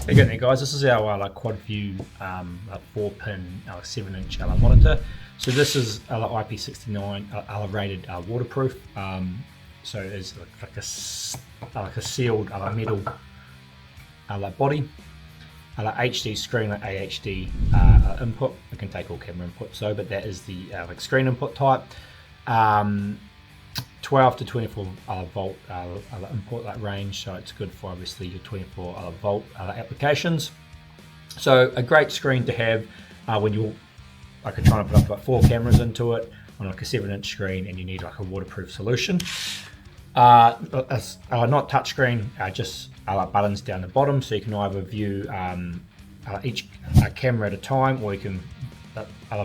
There you go, guys. This is our QuadView 4-pin 7-inch monitor. So this is IP69 rated waterproof. So it's like a sealed metal body. HD screen, AHD input. It can take all camera input. So, but that is the screen input type. 12 to 24 volt input range, so it's good for obviously your 24 volt applications. So a great screen to have when you're trying to put up like 4 cameras into it on like a 7-inch screen and you need like a waterproof solution. Not touchscreen, just buttons down the bottom, so you can either view each camera at a time, or you can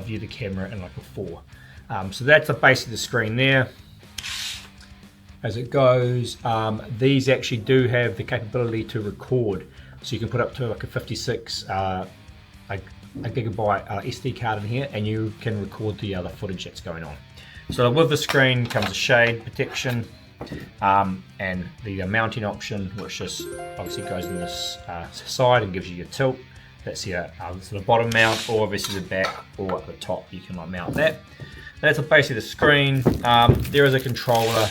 view the camera in like a 4. So that's basically the screen there. As it goes, these actually do have the capability to record, so you can put up to like a 56 a gigabyte SD card in here, and you can record the other footage that's going on. So with the screen comes a shade protection and the mounting option, which just obviously goes in this side and gives you your tilt. That's your sort of bottom mount, or obviously the back or at the top you can mount that. That's basically the screen. There is a controller,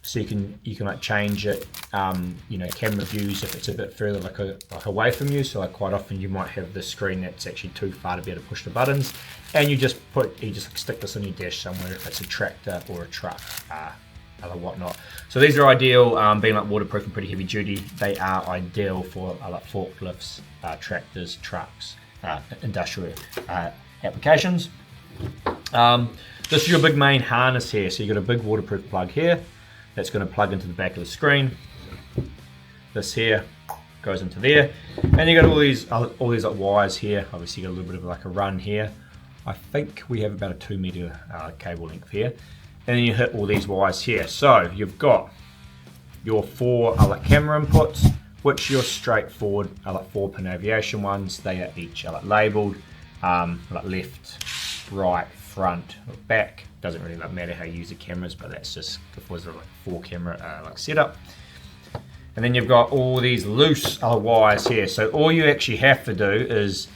so you can change it, camera views if it's a bit further like away from you. So quite often you might have the screen that's actually too far to be able to push the buttons, and you just stick this on your dash somewhere if it's a tractor or a truck or whatnot. So these are ideal, being like waterproof and pretty heavy duty. They are ideal for like forklifts, tractors, trucks, industrial applications. This is your big main harness here. So you've got a big waterproof plug here that's going to plug into the back of the screen. This here goes into there, and you got all these like wires here. Obviously you got a little bit of like a run here. I think we have about a 2 meter cable length here, and then you hit all these wires here. So you've got your 4 camera inputs, which are straightforward 4-pin aviation ones. They are each labeled like left, right, front, or back. Doesn't really matter how you use the cameras, but that's just because of like 4 camera setup. And then you've got all these loose wires here. So all you actually have to do is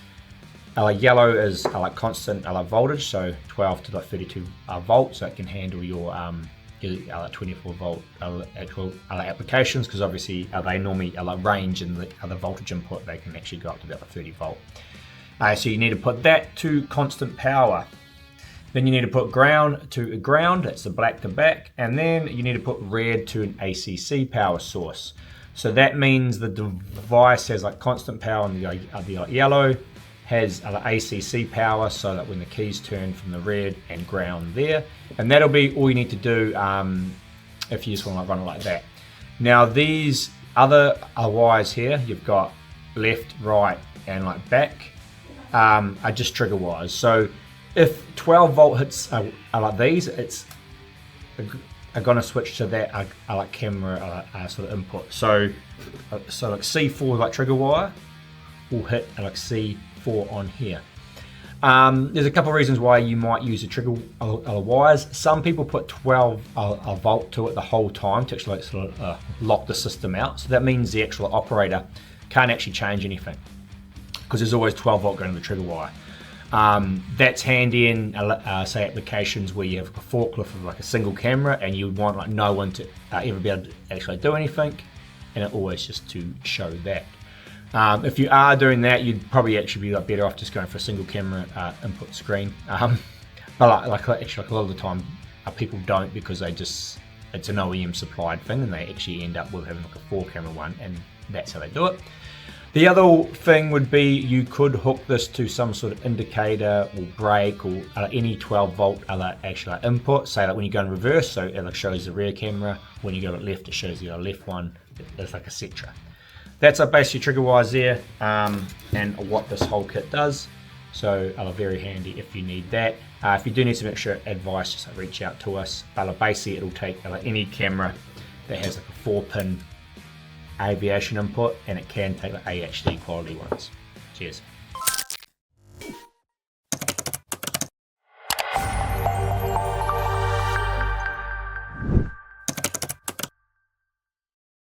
yellow is constant voltage, so 12 to 32 volts, so it can handle your 24 volt actual applications, because obviously they normally range in the other voltage input. They can actually go up to about 30 volt. So you need to put that to constant power. Then you need to put ground to ground, that's the black to back, and then you need to put red to an ACC power source. So that means the device has constant power on the yellow, has ACC power, so that when the keys turn from the red and ground there, and that'll be all you need to do if you just want to run it like that. Now these other wires here, you've got left, right, and back, are just trigger wires. So if 12 volt hits like these, it's going to switch to that camera sort of input. So like C4 trigger wire will hit C4 on here. There's a couple of reasons why you might use the trigger wires. Some people put 12 volt to it the whole time to actually lock the system out. So that means the actual operator can't actually change anything, because there's always 12 volt going to the trigger wire. That's handy in say applications where you have a forklift with a single camera and you want no one to ever be able to actually do anything, and it always just to show that. If you are doing that, you'd probably actually be better off just going for a single camera input screen. But actually a lot of the time people don't, because it's an OEM supplied thing, and they actually end up with having a 4 camera one, and that's how they do it. The other thing would be you could hook this to some sort of indicator or brake or any 12 volt actual input. Say when you go in reverse, so it shows the rear camera. When you go left, it shows the left one. It's etc. That's basically trigger wires there, and what this whole kit does. So very handy if you need that. If you do need some extra advice, just reach out to us. Basically it'll take any camera that has a 4-pin aviation input, and it can take AHD quality ones. Cheers.